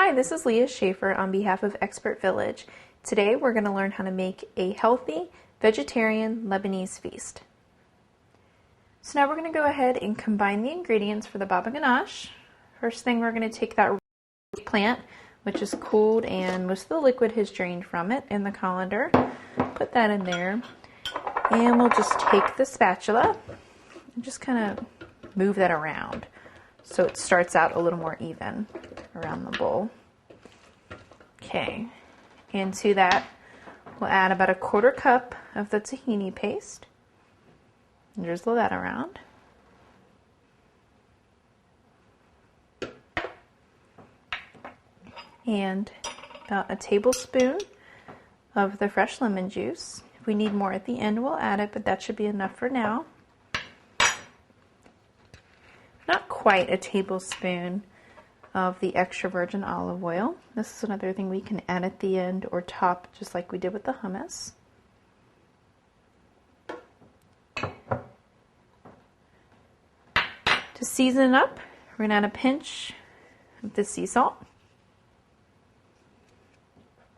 Hi, this is Leah Schaefer on behalf of ExpertVillage. Today we're going to learn how to make a healthy vegetarian Lebanese feast. So now we're going to go ahead and combine the ingredients for the Babaghanouj. First thing, we're going to take that plant, which is cooled and most of the liquid has drained from it, in the colander. Put that in there, and we'll just take the spatula and just kind of move that around so it starts out a little more even around the bowl. Okay, into that we'll add about a 1/4 cup of the tahini paste and drizzle that around. And about a tablespoon of the fresh lemon juice. If we need more at the end, we'll add it, but that should be enough for now. Not quite a tablespoon of the extra virgin olive oil. This is another thing we can add at the end or top, just like we did with the hummus. To season it up, we're going to add a pinch of the sea salt.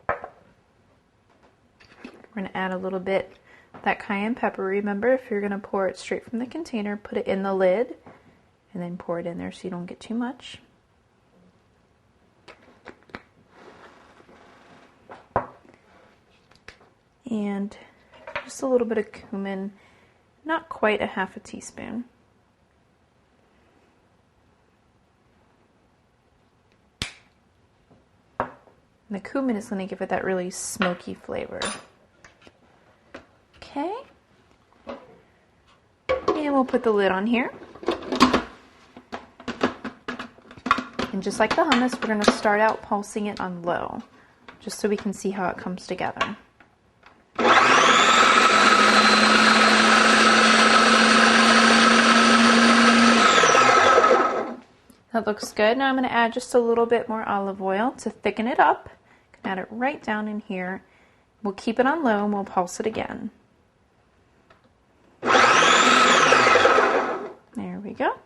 We're going to add a little bit of that cayenne pepper. Remember, if you're going to pour it straight from the container, put it in the lid and then pour it in there so you don't get too much. And just a little bit of cumin, not quite a 1/2 teaspoon. And the cumin is going to give it that really smoky flavor. Okay, and we'll put the lid on here. And just like the hummus, we're going to start out pulsing it on low, just so we can see how it comes together. That looks good. Now I'm going to add just a little bit more olive oil to thicken it up. I can add it right down in here. We'll keep it on low and we'll pulse it again. There we go.